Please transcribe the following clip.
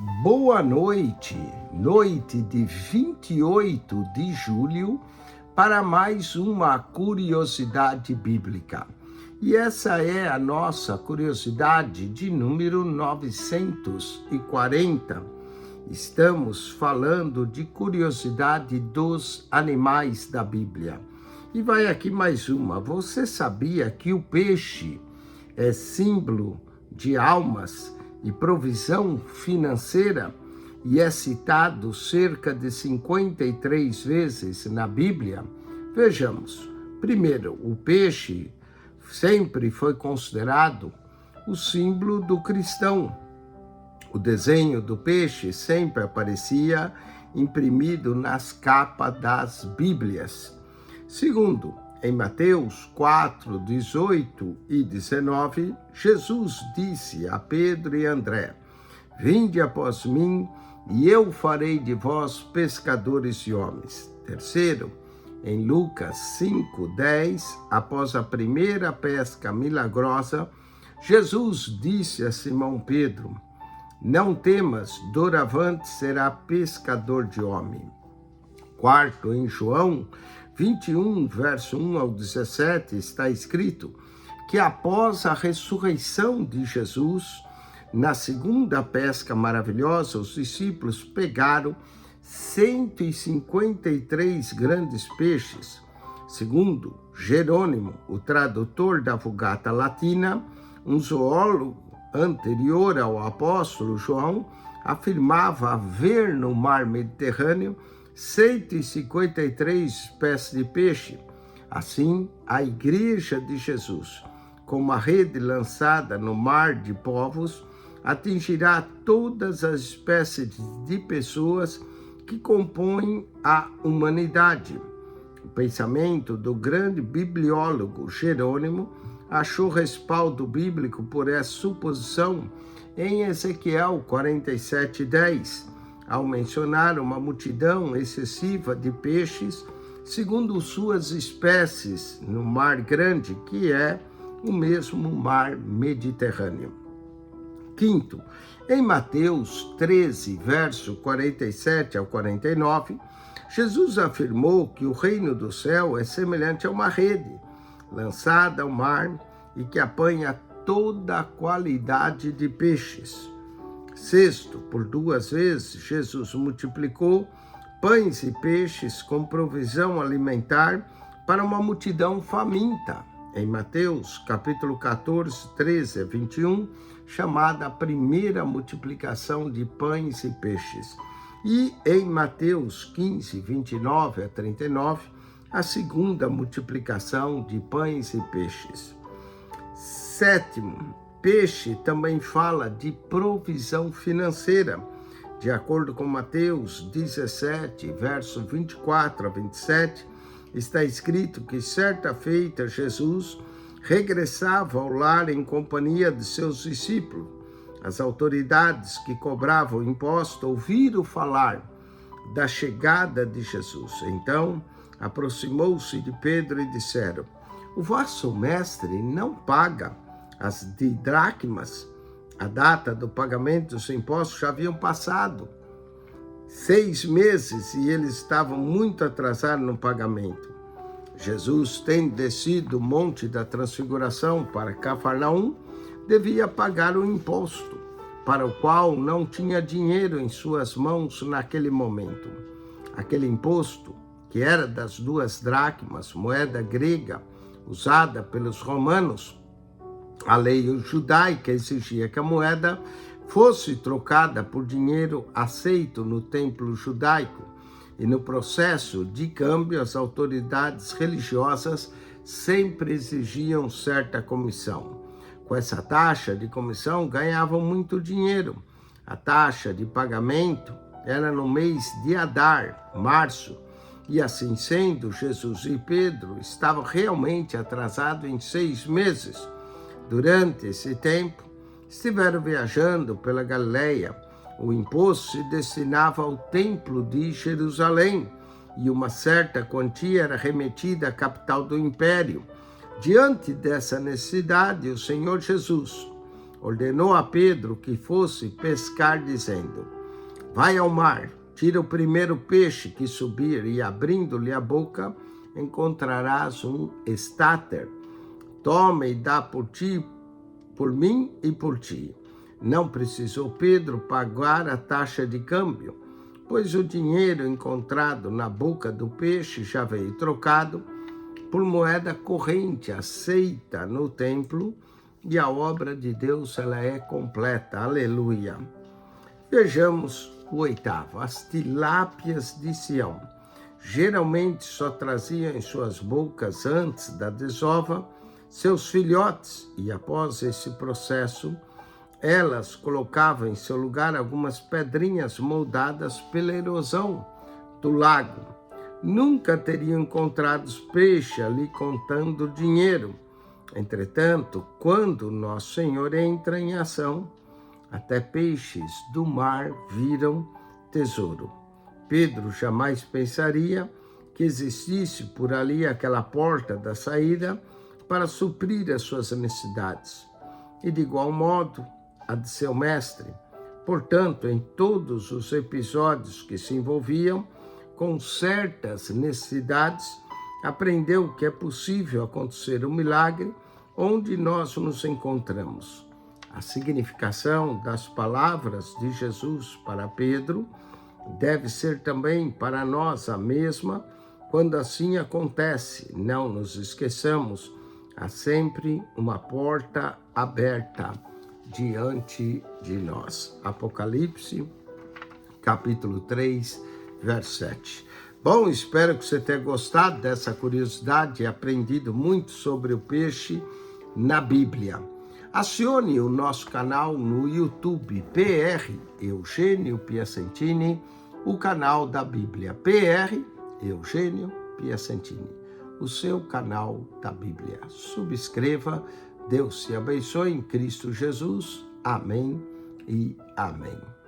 Boa noite, noite de 28 de julho, para mais uma curiosidade bíblica. E essa é a nossa curiosidade de número 940. Estamos falando de curiosidade dos animais da Bíblia. E vai aqui mais uma. Você sabia que o peixe é símbolo de almas e provisão financeira e é citado cerca de 53 vezes na Bíblia? Vejamos. Primeiro, o peixe sempre foi considerado o símbolo do cristão. O desenho do peixe sempre aparecia imprimido nas capas das Bíblias. Segundo, em Mateus 4, 18 e 19, Jesus disse a Pedro e André: "Vinde após mim, e eu farei de vós pescadores de homens." Terceiro, em Lucas 5, 10, após a primeira pesca milagrosa, Jesus disse a Simão Pedro: "Não temas, doravante será pescador de homem." Quarto, em João 21, verso 1 ao 17, está escrito que após a ressurreição de Jesus, na segunda pesca maravilhosa, os discípulos pegaram 153 grandes peixes. Segundo Jerônimo, o tradutor da Vulgata Latina, um zoólogo anterior ao apóstolo João, afirmava haver no mar Mediterrâneo 153 espécies de peixe. Assim, a Igreja de Jesus, com uma rede lançada no mar de povos, atingirá todas as espécies de pessoas que compõem a humanidade. O pensamento do grande bibliólogo Jerônimo achou respaldo bíblico por essa suposição em Ezequiel 47:10, ao mencionar uma multidão excessiva de peixes, segundo suas espécies, no Mar Grande, que é o mesmo Mar Mediterrâneo. Quinto, em Mateus 13, verso 47 ao 49, Jesus afirmou que o reino do céu é semelhante a uma rede lançada ao mar e que apanha toda a qualidade de peixes. Sexto, por 2 vezes, Jesus multiplicou pães e peixes com provisão alimentar para uma multidão faminta. Em Mateus, capítulo 14, 13 a 21, chamada a primeira multiplicação de pães e peixes. E em Mateus 15, 29 a 39, a segunda multiplicação de pães e peixes. Sétimo, peixe também fala de provisão financeira. De acordo com Mateus 17, verso 24 a 27, está escrito que certa feita Jesus regressava ao lar em companhia de seus discípulos. As autoridades que cobravam imposto ouviram falar da chegada de Jesus. Então, aproximou-se de Pedro e disseram: "O vosso mestre não paga as dracmas." A data do pagamento dos impostos já haviam passado 6 meses e eles estavam muito atrasados no pagamento. Jesus, tendo descido o monte da transfiguração para Cafarnaum, devia pagar o imposto, para o qual não tinha dinheiro em suas mãos naquele momento. Aquele imposto, que era das 2 dracmas, moeda grega usada pelos romanos, a lei judaica exigia que a moeda fosse trocada por dinheiro aceito no templo judaico, e no processo de câmbio as autoridades religiosas sempre exigiam certa comissão. Com essa taxa de comissão ganhavam muito dinheiro. A taxa de pagamento era no mês de Adar, março, e assim sendo, Jesus e Pedro estavam realmente atrasados em 6 meses. Durante esse tempo, estiveram viajando pela Galileia. O imposto se destinava ao templo de Jerusalém e uma certa quantia era remetida à capital do império. Diante dessa necessidade, o Senhor Jesus ordenou a Pedro que fosse pescar, dizendo: vai ao mar, tira o primeiro peixe que subir, e abrindo-lhe a boca, encontrarás um estáter. Toma e dá por ti, por mim e por ti. Não precisou Pedro pagar a taxa de câmbio, pois o dinheiro encontrado na boca do peixe já veio trocado por moeda corrente aceita no templo, e a obra de Deus ela é completa. Aleluia. Vejamos o oitavo, as tilápias de Sião. Geralmente só traziam em suas bocas, antes da desova, seus filhotes, e após esse processo, elas colocavam em seu lugar algumas pedrinhas moldadas pela erosão do lago. Nunca teriam encontrado peixe ali contando dinheiro. Entretanto, quando Nosso Senhor entra em ação, até peixes do mar viram tesouro. Pedro jamais pensaria que existisse por ali aquela porta da saída para suprir as suas necessidades. E de igual modo, a de seu mestre. Portanto, em todos os episódios que se envolviam com certas necessidades, aprendeu que é possível acontecer um milagre onde nós nos encontramos. A significação das palavras de Jesus para Pedro deve ser também para nós a mesma quando assim acontece. Não nos esqueçamos, há sempre uma porta aberta diante de nós. Apocalipse, capítulo 3, verso 7. Bom, espero que você tenha gostado dessa curiosidade e aprendido muito sobre o peixe na Bíblia. Acione o nosso canal no YouTube, PR Eugênio Piacentini, o canal da Bíblia. PR Eugênio Piacentini, o seu canal da Bíblia. Subscreva. Deus te abençoe em Cristo Jesus. Amém e amém.